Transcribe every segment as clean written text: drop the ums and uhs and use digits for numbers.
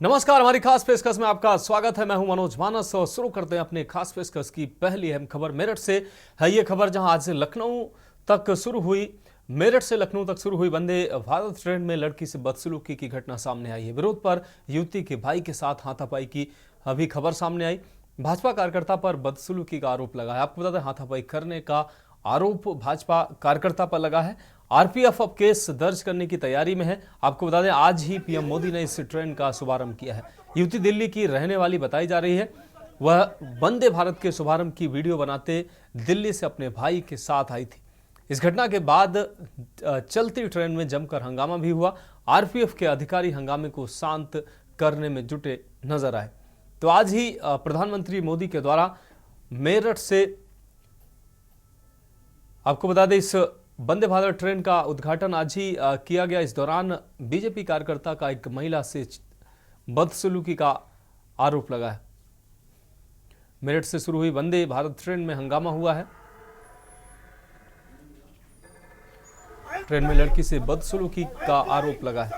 नमस्कार, हमारी खास पेशकश में आपका स्वागत है। मैं हूं मनोज मानस और शुरू करते हैं अपने खास पेशकश की पहली अहम खबर मेरठ से है। ये खबर जहां आज से लखनऊ तक शुरू हुई, मेरठ से लखनऊ तक शुरू हुई वंदे भारत ट्रेन में लड़की से बदसलूकी की घटना सामने आई है। विरोध पर युवती के भाई के साथ हाथापाई की अभी खबर सामने आई। भाजपा कार्यकर्ता पर बदसलूकी का आरोप लगा है। आपको बता दें, हाथापाई करने का आरोप भाजपा कार्यकर्ता पर लगा है। आरपीएफ अब केस दर्ज करने की तैयारी में है। आपको बता दें, आज ही पीएम मोदी ने इस ट्रेन का शुभारंभ किया है। युवती दिल्ली की रहने वाली बताई जा रही है। वह वंदे भारत के शुभारंभ की वीडियो बनाते दिल्ली से अपने भाई के साथ आई थी। इस घटना के बाद चलती ट्रेन में जमकर हंगामा भी हुआ। आरपीएफ के अधिकारी हंगामे को शांत करने में जुटे नजर आए। तो आज ही प्रधानमंत्री मोदी के द्वारा मेरठ से, आपको बता दें, इस वंदे भारत ट्रेन का उद्घाटन आज ही किया गया। इस दौरान बीजेपी कार्यकर्ता का एक महिला से बदसलूकी का आरोप लगा है। मेरठ से शुरू हुई वंदे भारत ट्रेन में हंगामा हुआ है। ट्रेन में लड़की से बदसलूकी का आरोप लगा है।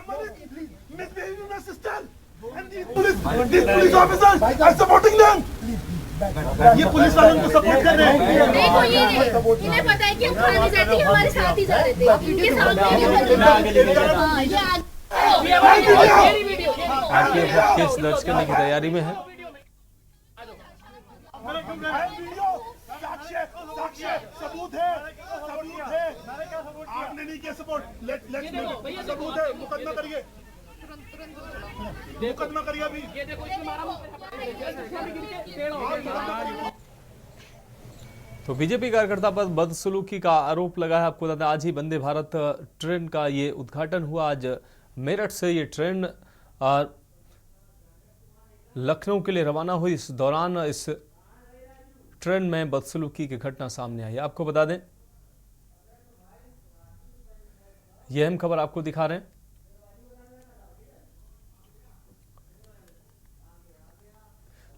ये पुलिस वालों को सपोर्ट कर रहे हैं। देखो ये इन्हें पता है कि हम खाने जाते हैं, हमारे साथ ही जा रहे थे। इनके सामने आरपीएफ केस दर्ज करने की तैयारी में है। सबूत है, आपने नहीं किया सपोर्ट, सबूत है, मुकदमा करिए, मुकदमा करिए अभी। तो बीजेपी कार्यकर्ता पर बदसलूकी का आरोप लगा है। आपको बता दें, आज ही वंदे भारत ट्रेन का ये उद्घाटन हुआ। आज मेरठ से ये ट्रेन लखनऊ के लिए रवाना हुई। इस दौरान इस ट्रेन में बदसलूकी की घटना सामने आई। आपको बता दें, यह अहम खबर आपको दिखा रहे हैं।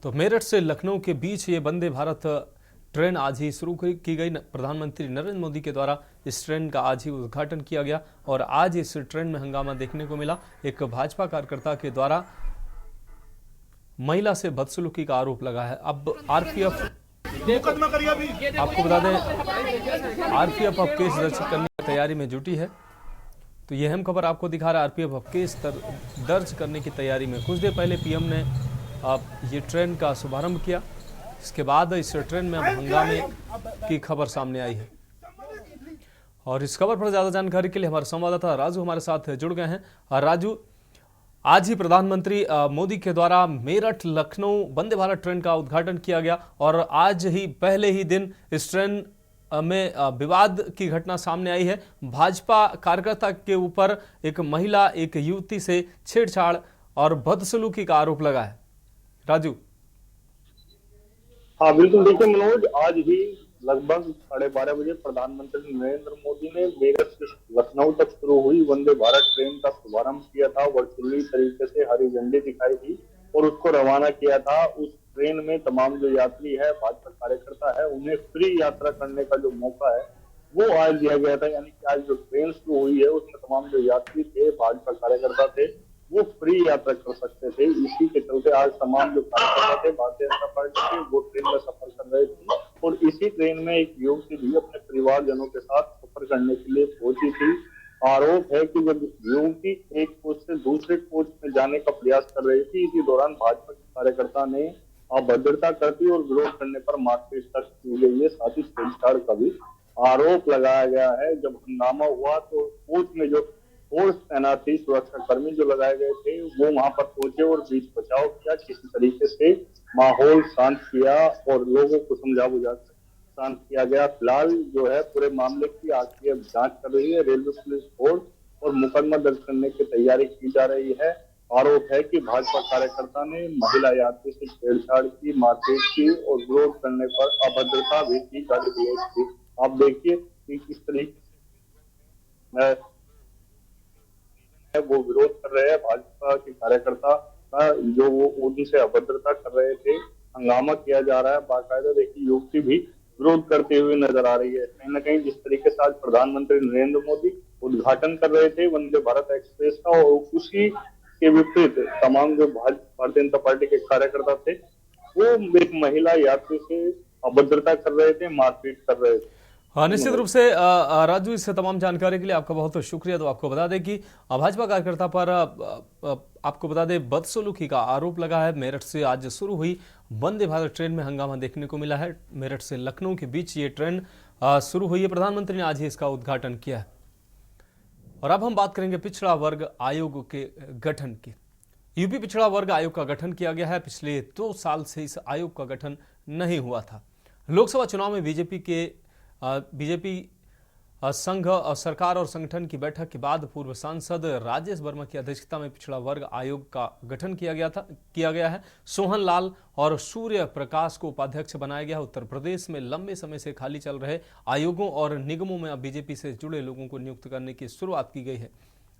तो मेरठ से लखनऊ के बीच ये वंदे भारत ट्रेन आज ही शुरू की गई। प्रधानमंत्री नरेंद्र मोदी के द्वारा इस ट्रेन का आज ही उद्घाटन किया गया और आज इस ट्रेन में हंगामा देखने को मिला। एक भाजपा कार्यकर्ता के द्वारा महिला से बदसलूकी का आरोप लगा है। अब आरपीएफ, मुकदमा करिए अभी। आपको बता दें, आरपीएफ अब केस दर्ज करने की तैयारी में जुटी है। तो यह अहम खबर आपको दिखा रहा है। आरपीएफ अब केस दर्ज करने की तैयारी में। कुछ देर पहले पीएम ने ये ट्रेन का शुभारंभ किया। इसके बाद इस ट्रेन में हंगामे की खबर सामने आई है। और इस खबर पर ज्यादा जानकारी के लिए हमारे संवाददाता राजू हमारे साथ जुड़ गए हैं। राजू, आज ही प्रधानमंत्री मोदी के द्वारा मेरठ लखनऊ वंदे भारत ट्रेन का उद्घाटन किया गया और आज ही पहले ही दिन इस ट्रेन में विवाद की घटना सामने आई है। भाजपा कार्यकर्ता के ऊपर एक महिला, एक युवती से छेड़छाड़ और बदसलूकी का आरोप लगा है। राजू। हाँ बिल्कुल, देखिए मनोज, आज ही लगभग 12:30 बजे प्रधानमंत्री नरेंद्र मोदी ने मेरठ से लखनऊ तक शुरू हुई वंदे भारत ट्रेन का शुभारंभ किया था। वर्चुअली तरीके से हरी झंडी दिखाई थी और उसको रवाना किया था। उस ट्रेन में तमाम जो यात्री है, भाजपा कार्यकर्ता है, उन्हें फ्री यात्रा करने का जो मौका है वो आज दिया गया था। यानी कि आज जो ट्रेन शुरू हुई है उसमें तमाम जो यात्री थे, भाजपा कार्यकर्ता थे, वो फ्री यात्रा कर सकते थे। इसी के चलते आज तमाम जो कार्यकर्ता थे भारतीय जनता पार्टी के, वो ट्रेन का सफर कर रहे थे और इसी ट्रेन में एक युवती भी अपने परिवारजनों के साथ सफर करने के लिए पहुंची थी। आरोप है कि जब युवती एक कोच से दूसरे कोच में जाने का प्रयास कर रही थी, इसी दौरान भाजपा के कार्यकर्ता ने अभद्रता करती और विरोध करने पर मारपीट तक की गई है। साथ ही छेड़छाड़ का भी आरोप लगाया गया है। जब हंगामा हुआ तो कोच में जो फोर्स तैनात थी, सुरक्षा कर्मी जो लगाए गए थे, वो वहां पर पहुंचे और बीच बचाव किया, किसी तरीके से माहौल शांत किया और लोगों को समझा बुझा शांत किया गया। फिलहाल जो है पूरे मामले की आरपीएफ जांच कर रही है। रेलवे पुलिस फोर्स और मुकदमा दर्ज करने की तैयारी की जा रही है। आरोप है कि भाजपा कार्यकर्ता ने महिला यात्री से छेड़छाड़ की, मारपीट की और विरोध करने पर अभद्रता भी की, गाली गलौज की। आप देखिए कि किस तरीके वो विरोध कर रहे हैं। भाजपा के कार्यकर्ता जो वो उनसे अभद्रता कर रहे थे, हंगामा किया जा रहा है। बाकायदा देखिए युवती भी विरोध करते हुए नजर आ रही है। कहीं ना कहीं जिस तरीके से आज प्रधानमंत्री नरेंद्र मोदी उद्घाटन कर रहे थे वंदे भारत एक्सप्रेस का और उसी इसके विपरीत तमाम जो भारतीय जनता पार्टी के कार्यकर्ता थे वो एक महिला यात्री से अभद्रता कर रहे थे, मारपीट कर रहे थे। हाँ, निश्चित रूप से राजू, इस तमाम जानकारी के लिए आपका बहुत शुक्रिया। तो आपको बता दें कि भाजपा कार्यकर्ता पर आपको बता दें बदसलूकी का आरोप लगा है। मेरठ से आज शुरू हुई वंदे भारत ट्रेन में हंगामा देखने को मिला है। मेरठ से लखनऊ के बीच ये ट्रेन शुरू हुई है। प्रधानमंत्री ने आज ही इसका उद्घाटन किया है। और अब हम बात करेंगे पिछड़ा वर्ग आयोग के गठन की। यूपी पिछड़ा वर्ग आयोग का गठन किया गया है। पिछले 2 साल से इस आयोग का गठन नहीं हुआ था। लोकसभा चुनाव में बीजेपी संघ और सरकार और संगठन की बैठक के बाद पूर्व सांसद राजेश वर्मा की अध्यक्षता में पिछड़ा वर्ग आयोग का गठन किया गया है। सोहन लाल और सूर्य प्रकाश को उपाध्यक्ष बनाया गया है। उत्तर प्रदेश में लंबे समय से खाली चल रहे आयोगों और निगमों में अब बीजेपी से जुड़े लोगों को नियुक्त करने की शुरुआत की गई है।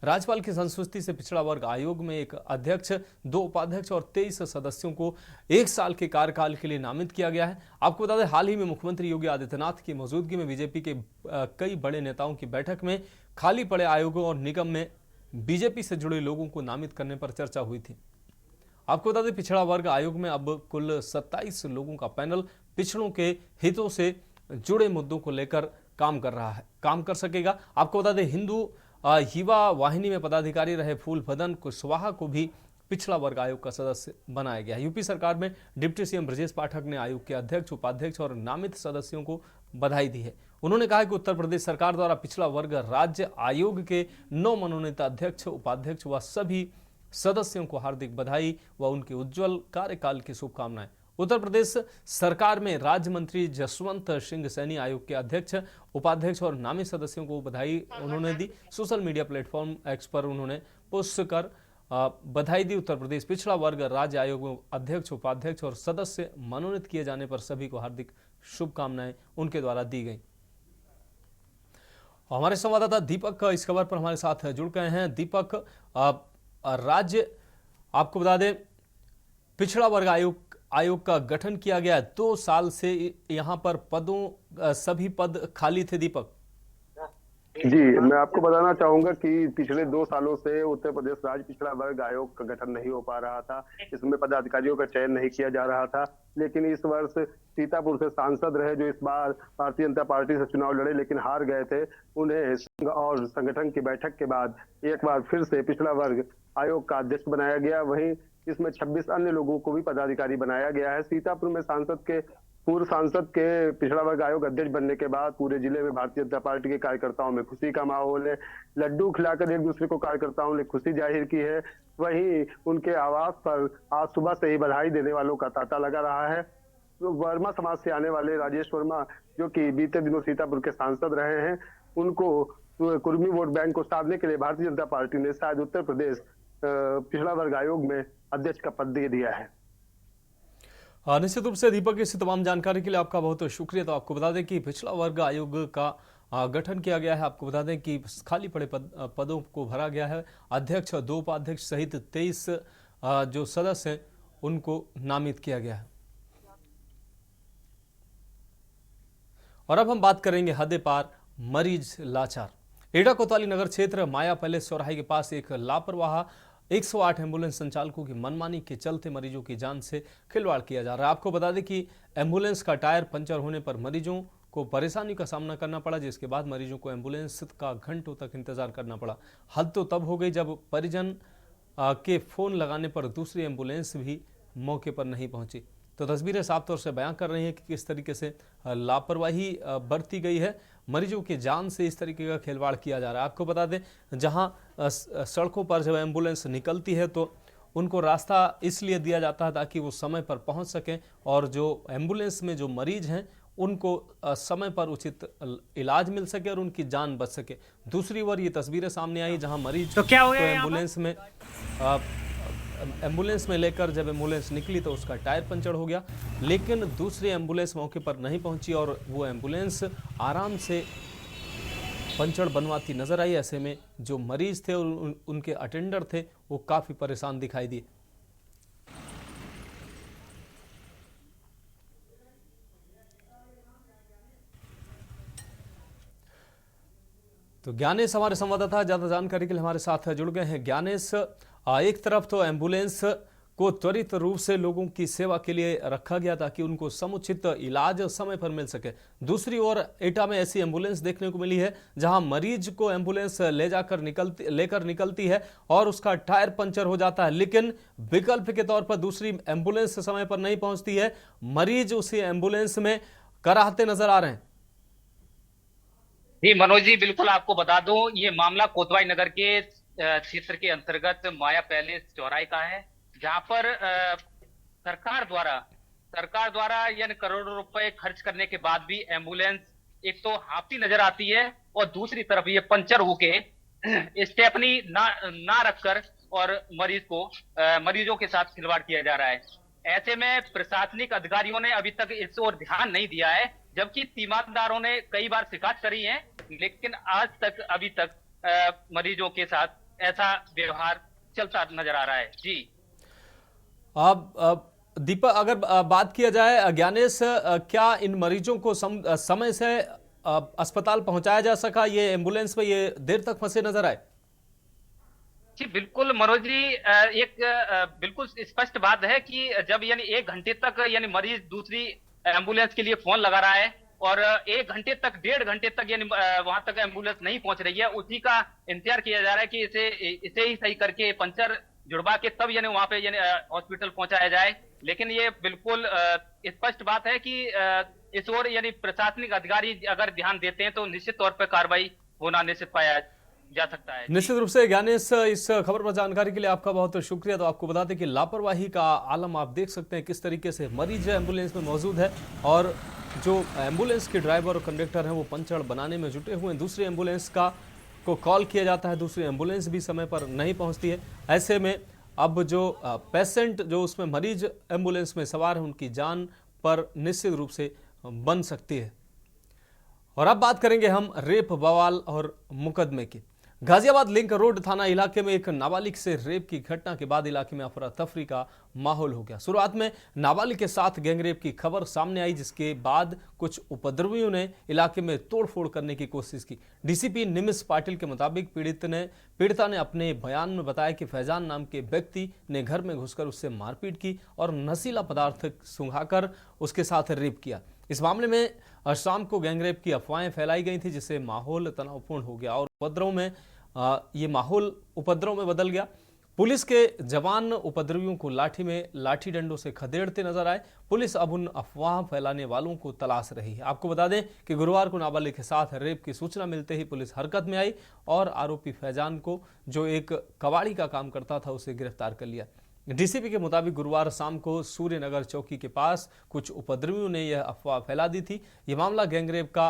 राज्यपाल की संस्तुति से पिछड़ा वर्ग आयोग में एक अध्यक्ष, 2 उपाध्यक्ष और 23 सदस्यों को 1 साल के कार्यकाल के लिए नामित किया गया है। आपको बता दें, हाल ही में मुख्यमंत्री योगी आदित्यनाथ की मौजूदगी में बीजेपी के कई बड़े नेताओं की बैठक में खाली पड़े आयोगों और निगम में बीजेपी से जुड़े लोगों को नामित करने पर चर्चा हुई थी। आपको बता दें, पिछड़ा वर्ग आयोग में अब कुल 27 लोगों का पैनल पिछड़ों के हितों से जुड़े मुद्दों को लेकर काम कर सकेगा। आपको बता दें, हिंदू युवा वाहिनी में पदाधिकारी रहे फूलबदन कुशवाहा को भी पिछड़ा वर्ग आयोग का सदस्य बनाया गया। यूपी सरकार में डिप्टी सीएम ब्रजेश पाठक ने आयोग के अध्यक्ष, उपाध्यक्ष और नामित सदस्यों को बधाई दी है। उन्होंने कहा कि उत्तर प्रदेश सरकार द्वारा पिछड़ा वर्ग राज्य आयोग के 9 मनोनीत अध्यक्ष, उपाध्यक्ष व सभी सदस्यों को हार्दिक बधाई व उनके उज्जवल कार्यकाल की शुभकामनाएं। उत्तर प्रदेश सरकार में राज्य मंत्री जसवंत सिंह सैनी आयोग के अध्यक्ष, उपाध्यक्ष और नामित सदस्यों को बधाई उन्होंने दी। सोशल मीडिया प्लेटफॉर्म एक्स पर उन्होंने पोस्ट कर बधाई दी। उत्तर प्रदेश पिछड़ा वर्ग राज्य आयोग में अध्यक्ष, उपाध्यक्ष और सदस्य मनोनीत किए जाने पर सभी को हार्दिक शुभकामनाएं उनके द्वारा दी गई। हमारे संवाददाता दीपक इस खबर पर हमारे साथ जुड़ गए हैं। दीपक, राज्य आपको बता दें, पिछड़ा वर्ग आयोग का गठन किया गया। 2 साल से यहाँ पर सभी पद खाली थे। दीपक जी, मैं आपको बताना चाहूंगा कि पिछले 2 सालों से उत्तर प्रदेश राज्य पिछड़ा वर्ग आयोग का गठन नहीं हो पा रहा था। इसमें पदाधिकारियों का चयन नहीं किया जा रहा था। लेकिन इस वर्ष सीतापुर से सांसद रहे जो इस बार भारतीय जनता पार्टी से चुनाव लड़े लेकिन हार गए थे, उन्हें संघ और संगठन की बैठक के बाद एक बार फिर से पिछड़ा वर्ग आयोग का अध्यक्ष बनाया गया। वहीं इसमें 26 अन्य लोगों को भी पदाधिकारी बनाया गया है। सीतापुर में पूर्व सांसद के पिछड़ा वर्ग आयोग अध्यक्ष बनने के बाद पूरे जिले में भारतीय जनता पार्टी के कार्यकर्ताओं में खुशी का माहौल है। लड्डू खिलाकर एक दूसरे को कार्यकर्ताओं ने खुशी जाहिर की है। वहीं उनके आवास पर आज सुबह से ही बधाई देने वालों का तांता लगा रहा है। तो वर्मा समाज से आने वाले राजेश वर्मा, जो कि बीते दिनों सीतापुर के सांसद रहे हैं, उनको कुर्मी वोट बैंक को साधने के लिए भारतीय जनता पार्टी ने शायद उत्तर प्रदेश पिछड़ा वर्ग आयोग में अध्यक्ष का पद दे दिया है। निश्चित रूप से दीपक, इस तमाम जानकारी के लिए आपका बहुत शुक्रिया। तो आपको बता दें कि पिछड़ा वर्ग आयोग का गठन किया गया है। आपको बता दें कि खाली पड़े पदों को भरा गया है। अध्यक्ष, 2 उपाध्यक्ष सहित 23 जो सदस्य हैं उनको नामित किया गया है। और अब हम बात करेंगे हद पार मरीज लाचार। एटा कोतवाली नगर क्षेत्र माया पैलेस चौराहे के पास एक लापरवाह 108 एम्बुलेंस संचालकों की मनमानी के चलते मरीजों की जान से खिलवाड़ किया जा रहा है। आपको बता दें कि एम्बुलेंस का टायर पंचर होने पर मरीजों को परेशानी का सामना करना पड़ा, जिसके बाद मरीजों को एम्बुलेंस का घंटों तक इंतजार करना पड़ा। हद तो तब हो गई जब परिजन के फोन लगाने पर दूसरी एम्बुलेंस भी मौके पर नहीं पहुंची। तो तस्वीरें साफ तौर से बयां कर रही हैं कि किस तरीके से लापरवाही बरती गई है। मरीजों की जान से इस तरीके का खिलवाड़ किया जा रहा है। आपको बता दें, जहां सड़कों पर जब एम्बुलेंस निकलती है तो उनको रास्ता इसलिए दिया जाता है ताकि वो समय पर पहुंच सकें और जो एम्बुलेंस में जो मरीज हैं उनको समय पर उचित इलाज मिल सके और उनकी जान बच सके। दूसरी ओर ये तस्वीरें सामने आई जहां मरीज तो क्या हो गया एम्बुलेंस में लेकर जब एम्बुलेंस निकली तो उसका टायर पंचर हो गया, लेकिन दूसरी एम्बुलेंस मौके पर नहीं पहुंची और वो एम्बुलेंस आराम से पंचर बनवाती नजर आई। ऐसे में जो मरीज थे और उनके अटेंडर थे वो काफी परेशान दिखाई दिए। तो ज्ञानेश हमारे संवाददाता ज्यादा जानकारी के लिए हमारे साथ जुड़ गए हैं। ज्ञानेश, एक तरफ तो एम्बुलेंस को त्वरित रूप से लोगों की सेवा के लिए रखा गया ताकि उनको समुचित इलाज समय पर मिल सके। दूसरी ओर एटा में ऐसी एम्बुलेंस देखने को मिली है जहां मरीज को एम्बुलेंस लेकर निकलती है और उसका टायर पंचर हो जाता है, लेकिन विकल्प के तौर पर दूसरी एम्बुलेंस समय पर नहीं पहुंचती है। मरीज उसी एम्बुलेंस में कराहते नजर आ रहे हैं। जी मनोज जी, बिल्कुल आपको बता दूं, ये मामला कोतवाली नगर के क्षेत्र के अंतर्गत माया पैलेस चौराहे का है, जहां पर सरकार द्वारा यानी करोड़ों रुपए खर्च करने के बाद भी एम्बुलेंस एक तो हाफती नजर आती है और दूसरी तरफ ये पंचर होके स्टेपनी ना रखकर और मरीजों के साथ खिलवाड़ किया जा रहा है। ऐसे में प्रशासनिक अधिकारियों ने अभी तक इस ओर ध्यान नहीं दिया है, जबकि तीमारदारों ने कई बार शिकायत करी है, लेकिन अभी तक मरीजों के साथ ऐसा व्यवहार चलता नजर आ रहा है। जी अब दीपक, अगर बात किया जाए ज्ञानेश, क्या इन मरीजों को समय से अस्पताल पहुंचाया जा सका? ये एम्बुलेंस में ये देर तक फंसे नजर आए? जी बिल्कुल मनोज जी, एक बिल्कुल स्पष्ट बात है कि जब यानी 1 घंटे तक यानी मरीज दूसरी एम्बुलेंस के लिए फोन लगा रहा है और 1 घंटे तक 1.5 घंटे तक यानी वहां तक एम्बुलेंस नहीं पहुंच रही है, उसी का इंतजार किया जा रहा है कि इसे ही सही करके पंचर जुड़वा के तब यानी वहां पे यानी हॉस्पिटल पहुंचाया जाए। लेकिन ये बिल्कुल स्पष्ट बात है कि इस ओर यानी प्रशासनिक अधिकारी अगर ध्यान देते हैं तो निश्चित तौर पर कार्रवाई होना निश्चित पाया जा सकता है। निश्चित रूप से ज्ञानेश, इस खबर पर जानकारी के लिए आपका बहुत शुक्रिया। तो आपको बता दें कि लापरवाही का आलम आप देख सकते हैं, किस तरीके से मरीज एम्बुलेंस में मौजूद है और जो एम्बुलेंस के ड्राइवर और कंडक्टर हैं वो पंचर बनाने में जुटे हुए हैं। दूसरी एम्बुलेंस को कॉल किया जाता है, दूसरी एम्बुलेंस भी समय पर नहीं पहुंचती है। ऐसे में अब जो पेशेंट, जो उसमें मरीज एम्बुलेंस में सवार है, उनकी जान पर निश्चित रूप से बन सकती है। और अब बात करेंगे हम रेप, बवाल और मुकदमे की। गाजियाबाद लिंक रोड थाना इलाके में एक नाबालिग से रेप की घटना के बाद इलाके में अफरा तफरी का माहौल हो गया। शुरुआत में नाबालिग के साथ गैंगरेप की खबर सामने आई, जिसके बाद कुछ उपद्रवियों ने इलाके में तोड़फोड़ करने की कोशिश की। डीसीपी निमिष पाटिल के मुताबिक पीड़िता ने अपने बयान में बताया कि फैजान नाम के व्यक्ति ने घर में घुसकर उससे मारपीट की और नशीला पदार्थ सुंघाकर उसके साथ रेप किया। इस मामले में शाम को गैंगरेप की अफवाहें फैलाई गई थी, जिससे माहौल तनावपूर्ण हो गया और उपद्रव में बदल गया। पुलिस के जवान उपद्रवियों को लाठी डंडों से खदेड़ते नजर आए। पुलिस अब उन अफवाह फैलाने वालों को तलाश रही है। आपको बता दें कि गुरुवार को नाबालिग के साथ रेप की सूचना मिलते ही पुलिस हरकत में आई और आरोपी फैजान को, जो एक कबाड़ी का काम करता था, उसे गिरफ्तार कर लिया। डीसीपी के मुताबिक गुरुवार शाम को सूर्यनगर चौकी के पास कुछ उपद्रवियों ने यह अफवाह फैला दी थी। यह मामला गैंगरेप का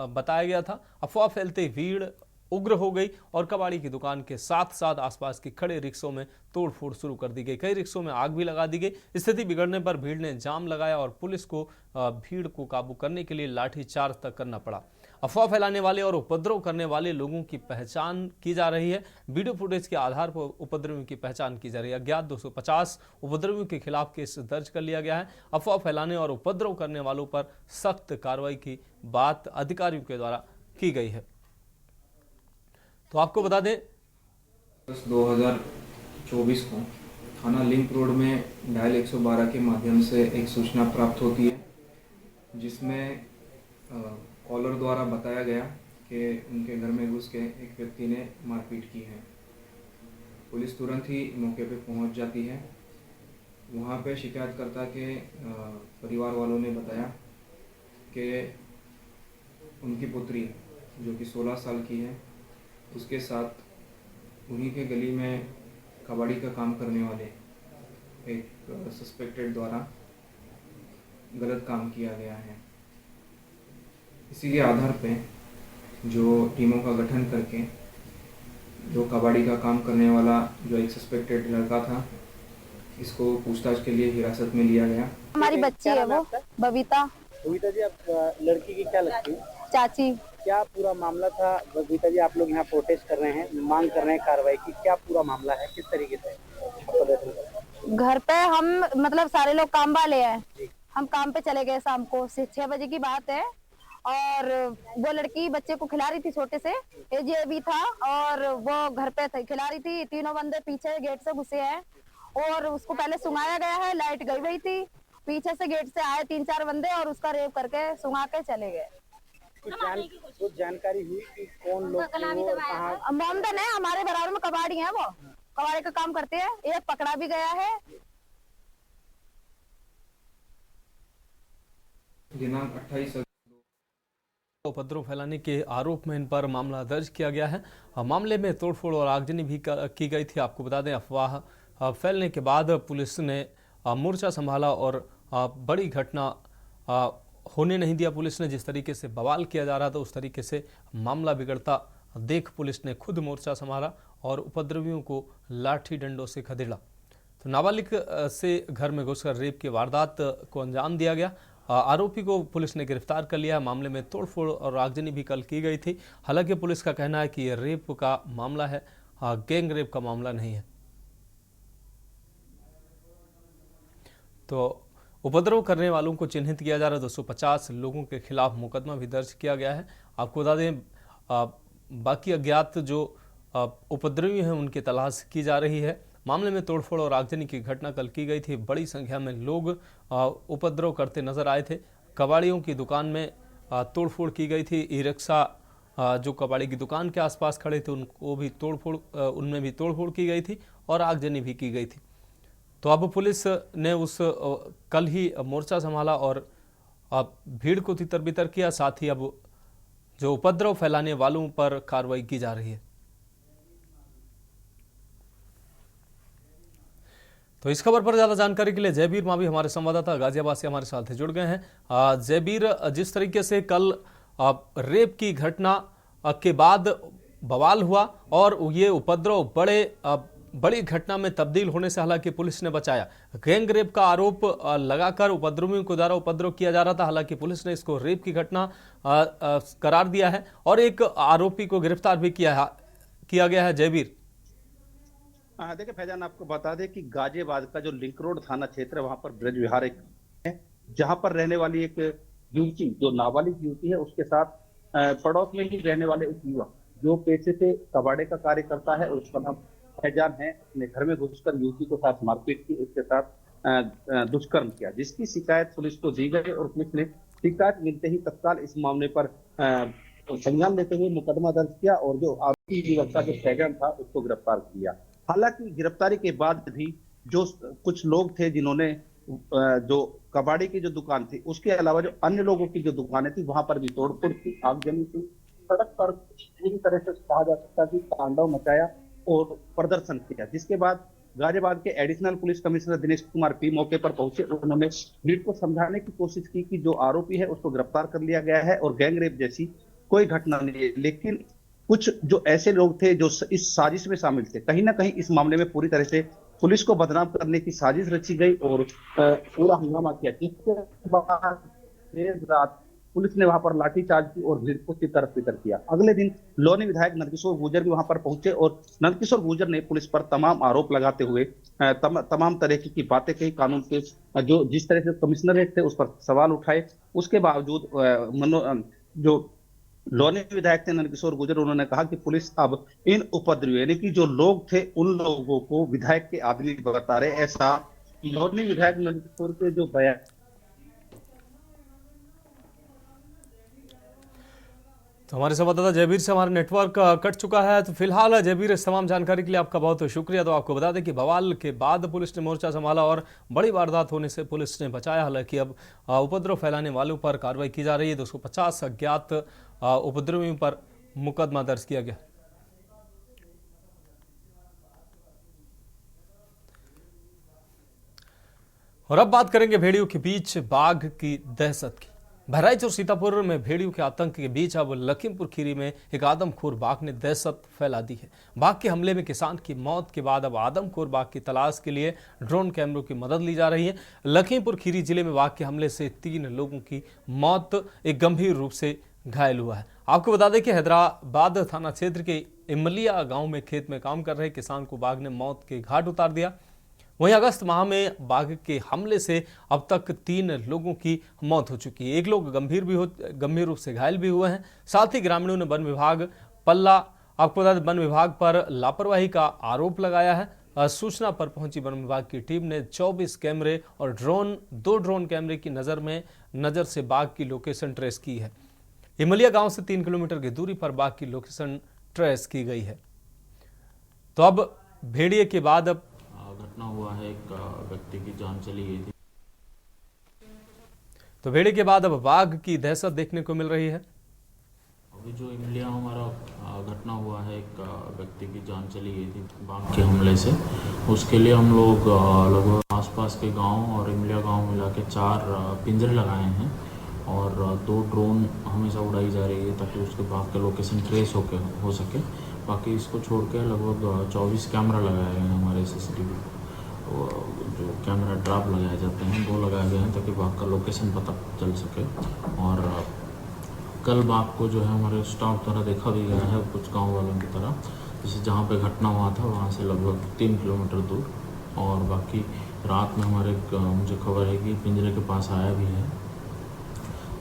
बताया गया था। अफवाह फैलते भीड़ उग्र हो गई और कबाड़ी की दुकान के साथ साथ आसपास के खड़े रिक्शों में तोड़फोड़ शुरू कर दी गई। कई रिक्शों में आग भी लगा दी गई। स्थिति बिगड़ने पर भीड़ ने जाम लगाया और पुलिस को भीड़ को काबू करने के लिए लाठीचार्ज तक करना पड़ा। अफवाह फैलाने वाले और उपद्रव करने वाले लोगों की पहचान की जा रही है। वीडियो फुटेज के आधार पर उपद्रवियों की पहचान की जा रही है। अज्ञात 250 उपद्रवियों के खिलाफ केस दर्ज कर लिया गया है। अफवाह फैलाने और उपद्रव करने वालों पर सख्त कार्रवाई की बात अधिकारियों के द्वारा की गई है। तो आपको बता दें 2024 को थाना लिंक रोड में डायल 112 के माध्यम से एक सूचना प्राप्त होती है, जिसमें कॉलर द्वारा बताया गया कि उनके घर में घुस के एक व्यक्ति ने मारपीट की है। पुलिस तुरंत ही मौके पे पहुंच जाती है। वहां पे शिकायतकर्ता के परिवार वालों ने बताया कि उनकी पुत्री, जो कि 16 साल की है, उसके साथ उन्हीं के गली में कबाड़ी का काम करने वाले एक सस्पेक्टेड द्वारा गलत काम किया गया है। इसी के आधार पे जो टीमों का गठन करके जो कबाड़ी का काम करने वाला जो एक सस्पेक्टेड लड़का था, इसको पूछताछ के लिए हिरासत में लिया गया। हमारी बच्ची है वो बबीता। बबीता जी, आप लड़की की क्या लगती है? चाची। क्या पूरा मामला था? बबीता जी, आप लोग यहाँ प्रोटेस्ट कर रहे हैं, मांग कर रहे हैं कार्रवाई की, क्या पूरा मामला है, किस तरीके से? घर पे हम मतलब सारे लोग काम वाले हैं, हम काम पे चले गए शाम को 6 बजे की बात है और वो लड़की बच्चे को खिला रही थी, छोटे से एज भी था, और वो घर पे खिला रही थी। तीनों बंदे पीछे गेट से घुसे हैं और उसको पहले सुंघाया गया है। लाइट गई हुई थी, पीछे से गेट से आए 3-4 बंदे और उसका रेप करके सुंघा के चले गए। कुछ जानकारी हुई कि कौन लोग थे, वो कहाँ? मोमदन है, हमारे बराबर में कबाड़ी है, वो कबाड़ी का काम करते हैं। एक पकड़ा भी गया है। दिनांक 28 उपद्रव फैलाने के आरोप में इन पर मामला दर्ज किया गया है। मामले में तोड़फोड़ और आगजनी भी की गई थी। आपको बता दें, अफवाह फैलने के बाद पुलिस ने मोर्चा संभाला और बड़ी घटना होने नहीं दिया। पुलिस ने जिस तरीके से बवाल किया जा रहा था उस तरीके से मामला बिगड़ता देख पुलिस ने खुद मोर्चा संभाला और उपद्रवियों को लाठी डंडों से खदेड़ा। तो नाबालिग से घर में घुसकर रेप की वारदात को अंजाम दिया गया। आरोपी को पुलिस ने गिरफ्तार कर लिया। मामले में तोड़फोड़ और आगजनी भी कल की गई थी। हालांकि पुलिस का कहना है कि यह रेप का मामला है, गैंग रेप का मामला नहीं है। तो उपद्रव करने वालों को चिन्हित किया जा रहा है। 250 लोगों के खिलाफ मुकदमा भी दर्ज किया गया है। आपको बता दें, बाकी अज्ञात जो उपद्रवी हैं उनकी तलाश की जा रही है। मामले में तोड़फोड़ और आगजनी की घटना कल की गई थी। बड़ी संख्या में लोग उपद्रव करते नजर आए थे। कबाड़ियों की दुकान में तोड़फोड़ की गई थी। ई रिक्शा जो कबाड़ी की दुकान के आसपास खड़े थे उनको भी उनमें भी तोड़फोड़ की गई थी और आगजनी भी की गई थी। तो अब पुलिस ने उस कल ही मोर्चा संभाला और भीड़ को तितर बितर किया। साथ ही अब जो उपद्रव फैलाने वालों पर कार्रवाई की जा रही है। तो इस खबर पर ज्यादा जानकारी के लिए जयबीर मावी हमारे संवाददाता गाजियाबाद से हमारे साथ जुड़ गए हैं। जयबीर, जिस तरीके से कल रेप की घटना के बाद बवाल हुआ और ये उपद्रव बड़ी घटना में तब्दील होने से हालांकि पुलिस ने बचाया। गैंग रेप का आरोप लगाकर उपद्रवियों को द्वारा उपद्रव किया जा रहा था। हालांकि पुलिस ने इसको रेप की घटना करार दिया है और एक आरोपी को गिरफ्तार भी किया गया है। जयबीर, देखिए फैजान, आपको बता दें कि गाजियाबाद का जो लिंक रोड थाना क्षेत्र है वहां पर ब्रज विहार एक है, जहां पर रहने वाली एक युवती, जो नाबालिग युवती है, उसके साथ पड़ोस में ही रहने वाले एक युवक जो पेशे से कबाड़े का कार्य करता है, उसका नाम फैजान है, अपने घर में घुसकर युवती के साथ मारपीट की, उसके साथ दुष्कर्म किया, जिसकी शिकायत पुलिस को दी गई और पुलिस ने शिकायत मिलते ही तत्काल इस मामले पर संज्ञान लेते हुए मुकदमा दर्ज किया और जो आरोपी युवक का जो फैजान था उसको गिरफ्तार किया। हालांकि गिरफ्तारी के बाद भी जो कुछ लोग थे जिन्होंने जो कबाड़ी की जो दुकान थी, उसके अलावा जो अन्य लोगों की जो दुकानें थी वहां पर भी तोड़फोड़ की, आगजनी की, सड़क पर पूरी तरह से कहा जा सकता कि तांडव मचाया और प्रदर्शन किया। जिसके बाद गाजियाबाद के additional police commissioner Dinesh Kumar P मौके पर पहुंचे। उन्होंने भीड़ को समझाने की कोशिश की कि जो आरोपी है उसको गिरफ्तार कर लिया गया है और गैंग रेप जैसी कोई घटना नहीं है। लेकिन कुछ जो ऐसे लोग थे जो इस साजिश में शामिल थे, कहीं ना कहीं इस मामले में पूरी तरह से पुलिस को बदनाम करने की साजिश रची गई और पूरा हंगामा किया। जिसके बाद देर रात पुलिस ने वहां पर लाठीचार्ज की और भीड़ को तितर किया। अगले दिन लोनी विधायक नंदकिशोर गुर्जर भी वहां पर पहुंचे और नंदकिशोर गुर्जर ने पुलिस पर तमाम आरोप लगाते हुए तमाम तरह की बातें कही, कानून के जो जिस तरह से कमिश्नरेट थे उस पर सवाल उठाए। उसके बावजूद जो लोनी विधायक थे नंदकिशोर गुर्जर, उन्होंने कहा कि पुलिस अब इन उपद्रवी यानी कि जो लोग थे उन लोगों को विधायक के आदमी बता रहे, ऐसा लोनी विधायक नंदकिशोर के जो बयान। तो हमारे संवाददाता जयबीर से हमारा नेटवर्क कट चुका है। तो फिलहाल जयबीर, इस तमाम जानकारी के लिए आपका बहुत शुक्रिया। तो आपको बता दें कि बवाल के बाद पुलिस ने मोर्चा संभाला और बड़ी वारदात होने से पुलिस ने बचाया। हालांकि अब उपद्रव फैलाने वालों पर कार्रवाई की जा रही है। 250 अज्ञात उपद्रवियों पर मुकदमा दर्ज किया गया। और अब बात करेंगे भेड़ियों के बीच बाघ की दहशत की। बहराइच और सीतापुर में भेड़ियों के आतंक के बीच अब लखीमपुर खीरी में एक आदमखोर बाघ ने दहशत फैला दी है। बाघ के हमले में किसान की मौत के बाद अब आदमखोर बाघ की तलाश के लिए ड्रोन कैमरों की मदद ली जा रही है। लखीमपुर खीरी जिले में बाघ के हमले से 3 लोगों की मौत, एक गंभीर रूप से घायल हुआ है। आपको बता दें कि हैदराबाद थाना क्षेत्र के इमलिया गांव में खेत में काम कर रहे किसान को बाघ ने मौत के घाट उतार दिया। वहीं अगस्त माह में बाघ के हमले से अब तक 3 लोगों की मौत हो चुकी है। 1 लोग गंभीर रूप से घायल भी हुए हैं। साथ ही ग्रामीणों ने वन विभाग वन विभाग पर लापरवाही का आरोप लगाया है। सूचना पर पहुंची वन विभाग की टीम ने 24 कैमरे और 2 ड्रोन कैमरे की नजर से बाघ की लोकेशन ट्रेस की है। इमलिया गांव से 3 किलोमीटर की दूरी पर बाघ की लोकेशन ट्रेस की गई है। तो अब भेड़िए के बाद अब घटना हुआ है, एक व्यक्ति की जान चली गई थी। तो भेड़िए के बाद अब बाघ की दहशत देखने को मिल रही है। अभी जो इमलिया हमारा घटना हुआ है, एक व्यक्ति की जान चली गई थी बाघ के हमले से। उसके लिए हम लोग लगभग आसपास के गांव और इमलिया गांव मिला के 4 पिंजरे लगाए हैं और 2 ड्रोन हमेशा उड़ाई जा रही है ताकि उसके बाघ का लोकेशन ट्रेस हो सके। बाकी इसको छोड़ के लगभग 24 कैमरा लगाए गए हैं हमारे CCTV, जो कैमरा ट्रैप लगाए जाते हैं वो लगाए गए हैं ताकि बाघ का लोकेशन पता चल सके। और कल बाघ को जो है हमारे स्टाफ द्वारा देखा भी गया है कुछ गांव वालों की तरह, जैसे जहां पे घटना हुआ था वहां से लगभग 3 किलोमीटर दूर। और बाकी रात में मुझे खबर है कि पिंजरे के पास आया भी है,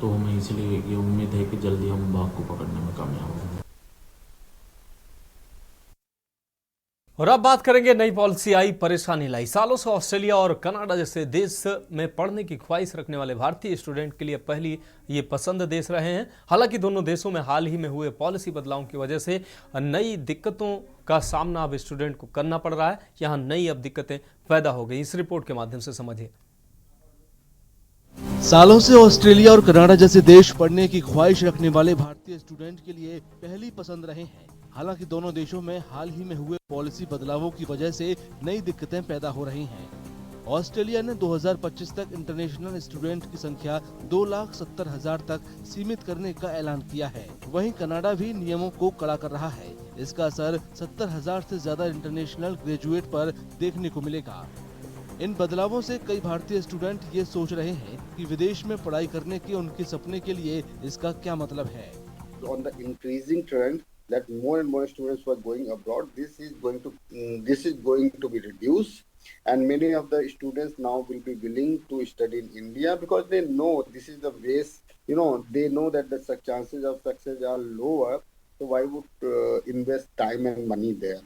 तो हमें इसलिए ये उम्मीद है कि जल्दी हम बाघ को पकड़ने में कामयाब होंगे। और अब बात करेंगे नई पॉलिसी आई परेशानी लाई। सालों से ऑस्ट्रेलिया और कनाडा जैसे देश में पढ़ने की ख्वाहिश रखने वाले भारतीय स्टूडेंट के लिए पहली ये पसंद देश रहे हैं। हालांकि दोनों देशों में हाल ही में हुए पॉलिसी बदलावों की वजह से नई दिक्कतों का सामना अब स्टूडेंट को करना पड़ रहा है। यहाँ नई अब दिक्कतें पैदा हो गई। इस रिपोर्ट के माध्यम से समझिए। सालों से ऑस्ट्रेलिया और कनाडा जैसे देश पढ़ने की ख्वाहिश रखने वाले भारतीय स्टूडेंट के लिए पहली पसंद रहे हैं। हालांकि दोनों देशों में हाल ही में हुए पॉलिसी बदलावों की वजह से नई दिक्कतें पैदा हो रही हैं। ऑस्ट्रेलिया ने 2025 तक इंटरनेशनल स्टूडेंट की संख्या 2,70,000 तक सीमित करने का ऐलान किया है। वहीं कनाडा भी नियमों को कड़ा कर रहा है। इसका असर 70,000 से ज्यादा इंटरनेशनल ग्रेजुएट पर देखने को मिलेगा। इन बदलावों से कई भारतीय स्टूडेंट ये सोच रहे हैं कि विदेश में पढ़ाई करने के उनके सपने के लिए इसका क्या मतलब है। On the increasing trend that more and more students were going abroad, this is going to be reduced, and many of the students now will be willing to study in India because they know this is the base. They know that the chances of success are lower, so why would invest time and money there?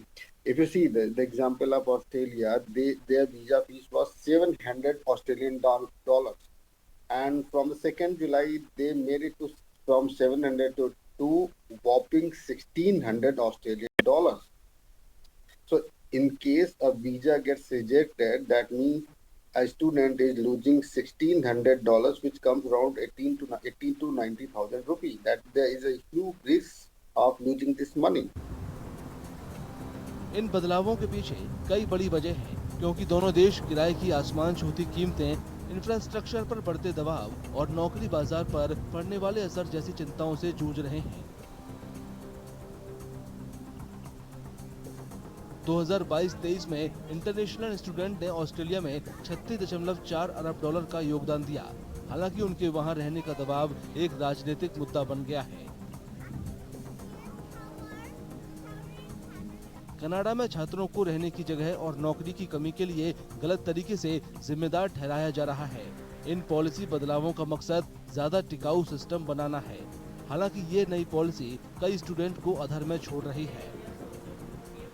If you see the example of Australia, their visa fees was $700 Australian dollars, and from the 2nd July they made it from 700 to whopping 1,600 Australian dollars. So in case a visa gets rejected, that means a student is losing $1,600, which comes around 18 to 90,000 rupees. That there is a huge risk of losing this money. इन बदलावों के पीछे कई बड़ी वजह है, क्योंकि दोनों देश किराए की आसमान छूती कीमतें, इंफ्रास्ट्रक्चर पर बढ़ते दबाव और नौकरी बाजार पर पड़ने वाले असर जैसी चिंताओं से जूझ रहे हैं। 2022-23 में इंटरनेशनल स्टूडेंट ने ऑस्ट्रेलिया में 36.4 अरब डॉलर का योगदान दिया। हालांकि उनके वहां रहने का दबाव एक राजनीतिक मुद्दा बन गया है। कनाडा में छात्रों को रहने की जगह और नौकरी की कमी के लिए गलत तरीके से जिम्मेदार ठहराया जा रहा है। इन पॉलिसी बदलावों का मकसद ज्यादा टिकाऊ सिस्टम बनाना है। हालांकि ये नई पॉलिसी कई स्टूडेंट को अधर में छोड़ रही है।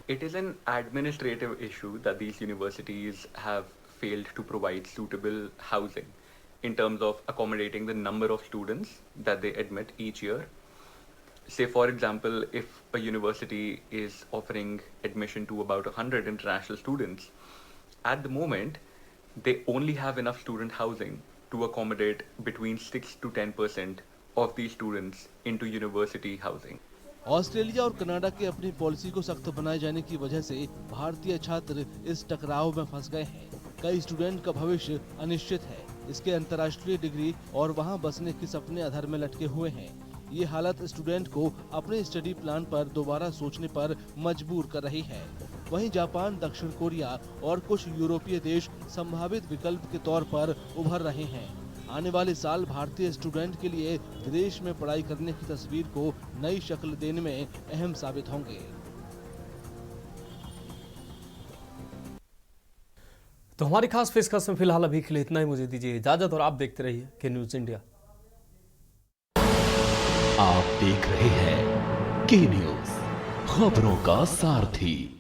It is an administrative issue that these universities have failed to provide suitable housing in terms of accommodating the number of students that they admit each year. Say for example, if a university is offering admission to about 100 international students, at the moment they only have enough student housing to accommodate between 6 to 10% of these students into university housing. Australia और Canada की अपनी policy को सख्त बनाए जाने की वजह से भारतीय छात्र इस टकराव में फंस गए हैं। कई स्टूडेंट का भविष्य अनिश्चित है। इसके अंतर्राष्ट्रीय डिग्री और वहां बसने के सपने अधर में लटके हुए हैं। ये हालत स्टूडेंट को अपने स्टडी प्लान पर दोबारा सोचने पर मजबूर कर रही है। वहीं जापान, दक्षिण कोरिया और कुछ यूरोपीय देश संभावित विकल्प के तौर पर उभर रहे हैं। आने वाले साल भारतीय स्टूडेंट के लिए विदेश में पढ़ाई करने की तस्वीर को नई शक्ल देने में अहम साबित होंगे। तो हमारी खास पेशकश में फिलहाल अभी के लिए इतना ही। मुझे दीजिए इजाजत और आप देखते रहिए के न्यूज इंडिया। आप देख रहे हैं के न्यूज, खबरों का सारथी।